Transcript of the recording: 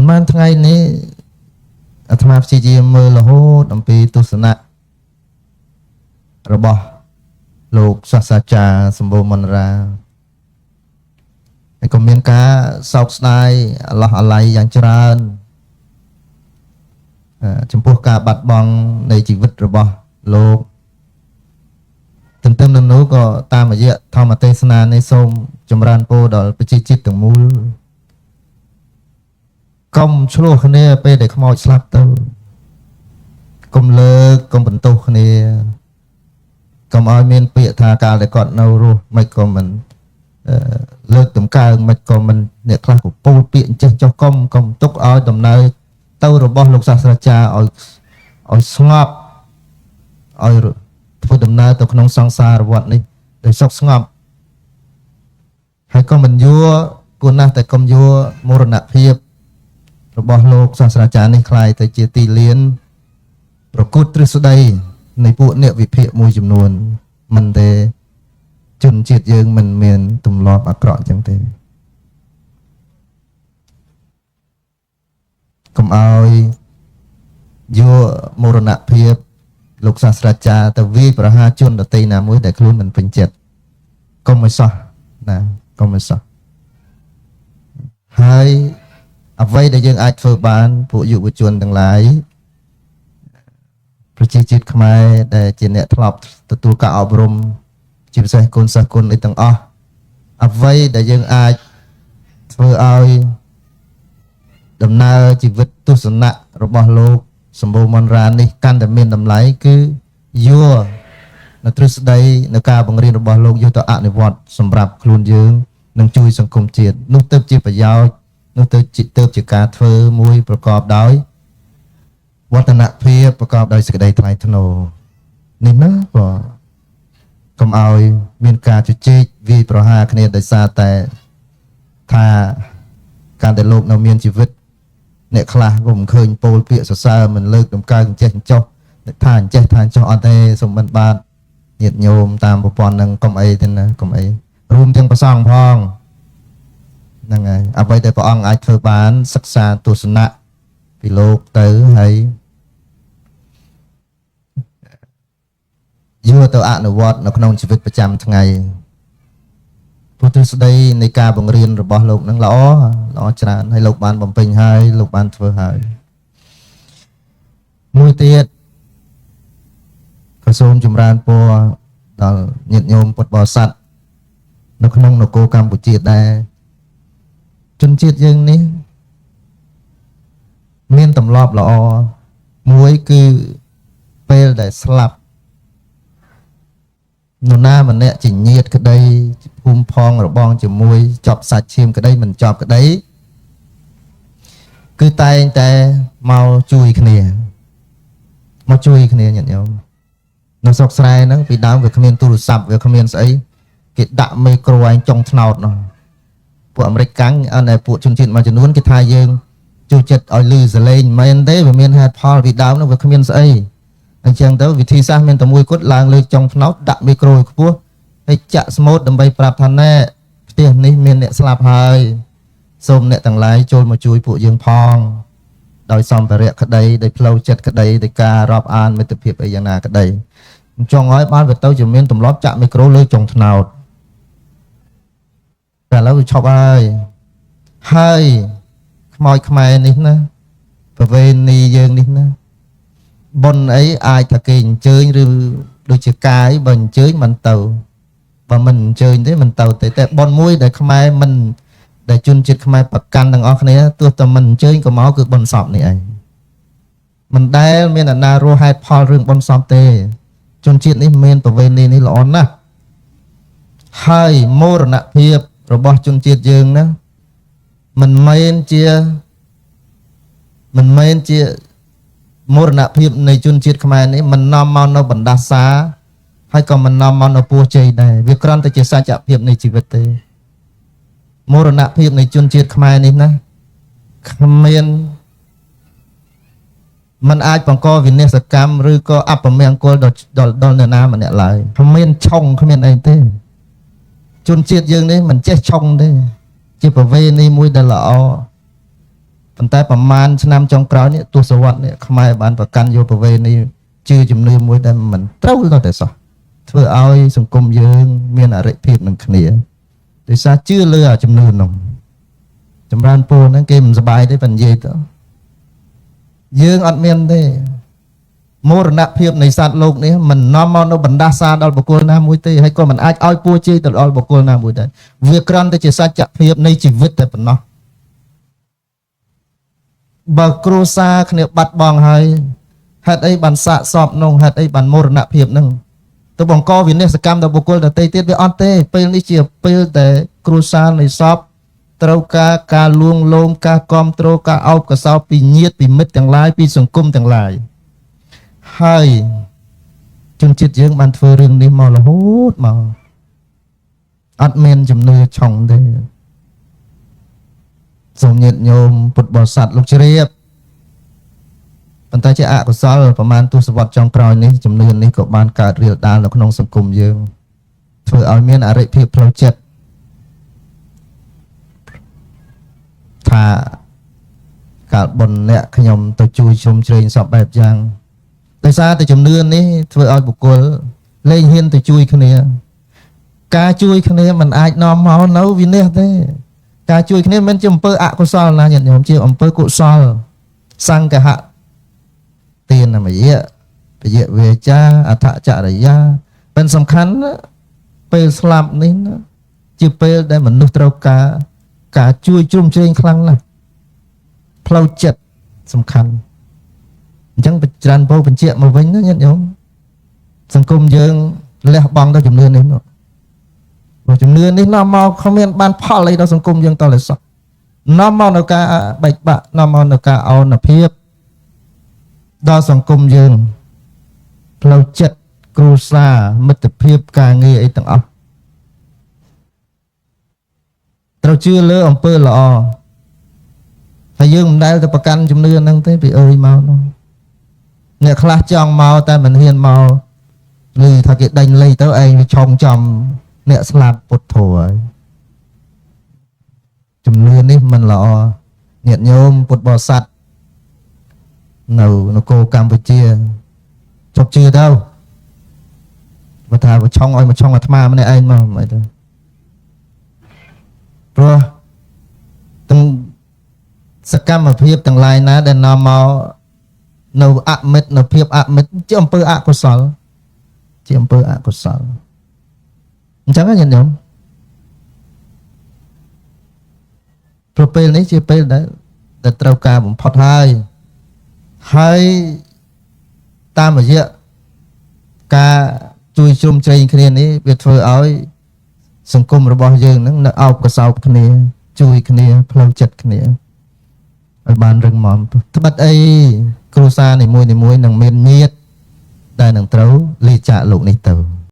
មិនបានថ្ងៃនេះអាត្មាព្យាយាមមើលរហូតអំពីទស្សនៈរបស់លោកសាស្ត្រាចារ្យសម្បូរមនរាហើយក៏មានការសោកស្ដាយអាឡោះអាល័យយ៉ាងច្រើនចំពោះការបាត់បង់នៃជីវិតរបស់លោកទន្ទឹមនឹងនោះក៏តាមរយៈធម្មទេសនានេះសូមចម្រើនពរដល់ប្រជាជាតិទាំងមូលកុំឆ្លោះគ្នាពេលដែលខ្មោចស្លាប់ទៅកុំលើកកុំបន្ទោសគ្នាកុំឲ្យមានពាក្យថាកាលដែលគាត់នៅរស់មិនក៏មិនលើកតម្កើងមិនក៏មិនអ្នកខ្លះក៏ពោលពាក្យចេះចុះកុំទុកឲ្យដំណើរទៅរបស់លោកសាស្ត្រាចារ្យឲ្យស្ងប់ឲ្យធ្វើដំណើរទៅក្នុងសង្សារវដ្តនេះដោយសុខស្ងប់ហើយក៏មិនយួរគួរណាស់តែកុំយួរមរណភាពរបស់លោកសាស្ត្រាចារ្យនេះคล้ายទៅជាទីលានប្រកួតទ្រឹស្ដីនៃពួកអ្នកវិភាគមួយចំនួនមិនទេជនជាតិយើងមិនមានទម្លាប់អាក្រក់ចឹងទេកុំឲ្យយកមរណភាពលោកសាស្ត្រាចារ្យទៅវាយប្រហារជនដទៃណាមួយដែលខ្លួនមិនពេញចិត្តកុំឲ្យសោះណាកុំឲ្យសោះហើយអ្វីដែលយើងអាចធ្វើបានពួកយុវជនទាំងឡាយប្រជាជាតិខ្មែរដែលជាអ្នកធ្លាប់ទទួលការអប់រំជាពិសេសកូនសិស្សគុណទាំងអស់អ្វីដែលយើងអាចធ្វើឲ្យដំណើរជីវិតទស្សនៈរបស់លោកសម្បូរមនរានេះកាន់តែមានតម្លៃគឺយកនៅទ្រឹស្ដីនៅការបង្រៀនរបស់លោកយកទៅអនុវត្តសម្រាប់ខ្លួនយើងនិងជួយសង្គមជាតិនោះទៅជាប្រយោជន៍នោះទៅជាការធ្វើមួយប្រកបដោយវឌ្ឍនភាពប្រកបដោយសេចក្តីថ្លៃថ្នូរនេះណាបងកុំឲ្យមានការជជែកវាយប្រហារគ្នាដោយសារតែថាការដែលលោកនៅមានជីវិតអ្នកខ្លះក៏មិនឃើញពោលពាក្យសរសើរមិនលើកតម្កើងចេះចោះថាអញ្ចេះថាចោះអត់ទេសូមមិនបាទញាតិញោមតាមប្រព័ន្ធនឹងកុំអីទេណាកុំអីរួមទាំងប្រសងផងហ្នឹងហើយអ្វីដែលព្រះអង្គអាចធ្វើបានសិក្សាទស្សនៈពីលោកទៅហើយយកទៅអនុវត្តនៅក្នុងជីវិតប្រចាំថ្ងៃពុទ្ធស្ដីនៃការបង្រៀនរបស់លោកនឹងល្អច្រើនហើយលោកបានបំពេញហើយលោកបានធ្វើហើយមួយទៀតក៏សូមចម្រើនពរដល់ញាតិញោមពុទ្ធបរិស័ទនៅក្នុងនគរកម្ពុជាដែរជនជាតិយើងនេះមានទម្លាប់ល្អមួយគឺពេលដែលស្លាប់នរណាម្នាក់ជាញាតិក្តីភូមិផងរបងជាមួយចប់សាច់ឈាមក្តីមិនចប់ក្តីគឺតែងតែមកជួយគ្នាញាតិញោមនៅស្រុកស្រែហ្នឹងពីដើមវាគ្មានទូរស័ព្ទវាគ្មានស្អីគេដាក់មេក្រូឯងចុងថ្នោតនោះពួកអាមេរិកកាំងអត់តែពួកជនជាតិមួយចំនួនគេថាយើងជួយចិត្តឲ្យលឺសលេងមិនមែនទេវាមានហេតុផលពីដើមនោះវាគ្មានស្អីអញ្ចឹងទៅវិធីសាស្ត្រមានតែមួយគត់ឡើងលើចុងថ្នោតដាក់មីក្រូខ្ពស់ហើយចាក់ស្មូតដើម្បីប្រាប់ថាណែផ្ទះនេះមានអ្នកស្លាប់ហើយសូមអ្នកទាំងឡាយចូលមកជួយពួកយើងផងដោយសម្ភារៈក្តីដោយផ្លូវចិត្តក្តីដោយការរាប់អានមិត្តភាពអីយ៉ាងណាក្តីអញ្ចឹងហើយបានវាទៅជាមានទម្លាប់ចាក់មីក្រូលើចុងថ្នោតតែឥឡូវវាឈប់ហើយខ្មោចខ្មែរនេះណាប្រវេណីយើងនេះណាបុណ្យអីអាចថាគេអញ្ជើញឬដូចជាកាយបើអញ្ជើញមិនទៅបើមិនអញ្ជើញទេមិនទៅទេតែបុណ្យមួយដែលខ្មែរមិនដែលជនជាតិខ្មែរប្រកាន់ទាំងអស់គ្នាទោះតែមិនអញ្ជើញក៏មកគឺបុណ្យសពនេះឯងមិនដែលមានអាណារស់ហេតុផលរឿងបុណ្យសពទេជនជាតិនេះមានប្រវេណីនេះល្អណាស់ហើយមរណភាពរបស់ជនជាតិយើងណាមិនមែនជាមរណភាពនៃជនជាតិខ្មែរនេះមិននាំមកនៅបណ្ដាសាហើយក៏មិននាំមកនៅពោះជ័យដែរវាគ្រាន់តែជាសច្ចភាពនៃជីវិតទេមរណភាពនៃជនជាតិខ្មែរនេះណាគ្មានมันអាចបង្កវិនាសកម្មឬក៏អពមង្គលដល់នរណាម្នាក់ឡើយគ្មានឆុងគ្មានអីទេជនជាតិយើងនេះមិនចេះឆុងទេជាប្រវេណីមួយដែលល្អប៉ុ ប៉ុន្តែប្រមាណឆ្នាំចុងក្រោយនេះទស្សវត្សនេះខ្មែរបានប្រកាន់យកប្រវេណីជឿជំនឿមួយដែលមិនត្រូវទៅតែសោះធ្វើឲ្យសង្គមយើងមានអរិភាពនឹងគ្នាដោយសារជឿលើអាជំនឿនោះចម្រើនពូហ្នឹងគេមិនសប្បាយទេប៉ុន្តែនិយាយទៅយើងអត់មានទេមរណភាពនៃសត្វលោកនេះមិននាំមកនៅបណ្ដាសាដល់បុគ្គលណាមួយទេហើយក៏មិនអាចឲ្យពូជ័យទៅដល់បុគ្គលណាមួយដែរវាគ្រាន់តែជាសច្ចភាពនៃជីវិតតែប៉ុណ្ណោះបើគ្រួសារគ្នាបាត់បង់ហើយហេតុអីបានសាកសពនោះហេតុអីបានមរណភាពនឹងទៅបង្កវិនាសកម្មដល់បុគ្គលដទៃទៀតវាអត់ទេពេលនេះជាពេលដែលគ្រួសារនៃសពត្រូវការលួងលោមការគ្រប់គ្រងការអោបកសោបពីញាតិពីមិត្តទាំងឡាយពីសង្គមទាំងឡាយហើយជនជាតិយើងបានធ្វើរឿងនេះមករហូតមកអត់មានជំនឿឆុងទេសូមញាតិញោមពុទ្ធបរិស័ទលោកជ្រាបប៉ុន្តែជាអកុសលប្រមាណទសវត្សរ៍ចុងក្រោយនេះជំនឿនេះក៏បានកើតរាលដាលនៅក្នុងសង្គមយើងធ្វើឲ្យមានអរិភាពផ្លូវចិត្តថាកាលបុណ្យអ្នកខ្ញុំទៅជួយជ្រោមជ្រែងសពបែបយ៉ាងដោយសារតែជំនឿនេះធ្វើឲ្យបុគ្គលលែងហ៊ានទៅជួយគ្នាការជួយគ្នាមិនអាចនាំមកនៅវិនាសទេការជួយគ្នាមិនជាអំពើអកុសលណាញាតិញោមជាអំពើកុសលសង្កហៈទានមយៈពយៈវេចាអដ្ឋចរិយាเป็นសំខាន់ពេលស្លាប់នេះជាពេលដែលមនុស្សត្រូវការជួយជ្រោមជ្រែងខ្លាំងណាស់ផ្លូវចិត្តសំខាន់អញ្ចឹងច្រើនពោបញ្ជាក់មកវិញណាញាតិញោមសង្គមយើងលះបង់ដល់ជំនឿនេះព្រោះជំនឿនេះនាំមកគ្មានបានផលអីដល់សង្គមយើងតតែសោះនាំមកនៅការបែកបាក់នាំមកនៅការអោនភាពដល់សង្គមយើងផ្លូវចិត្តគ្រួសារមិត្តភាពការងារអីទាំងអស់ត្រូវជឿលើអំពើល្អហើយយើងមិនដែលទៅប្រកាន់ជំនឿហ្នឹងទេពីអើយមកនោះអ្នកខ្លះចង់មកតែមិនហ៊ានមកឮថាគេដេញលៃទៅឯងវាឆុងចំអ្នកស្លាប់ពុទ្ធធម៌ហើយជំនឿនេះមិនល្អញាតិញោមពុទ្ធបរិស័ទនៅនគរកម្ពុជាជប់ជឿទៅបើថាវាឆុងឲ្យមកឆុងអាត្មាម្នាក់ឯងមកមិនទៅព្រោះទាំងសកម្មភាពទាំងឡាយណាដែលនាំមកនៅអមិត្តនៅភាពអមិត្តជាអំពើអកុសលជាអំពើអកុសលអញ្ចឹងញាតិញោមព្រោះពេលនេះជាពេលដែលត្រូវការបំផុតហើយតាមរយៈការជួយជ្រោមជ្រែងគ្នានេះវាធ្វើឲ្យសង្គមរបស់យើងនឹងនៅអោបកសោបគ្នាជួយគ្នាផ្លូវចិត្តគ្នាឲ្យបានរឹងមាំត្បិតអីគ្រួសារនីមួយៗនឹងមានញាតិដែលនឹងត្រូវលាចាកលោកនេះទៅ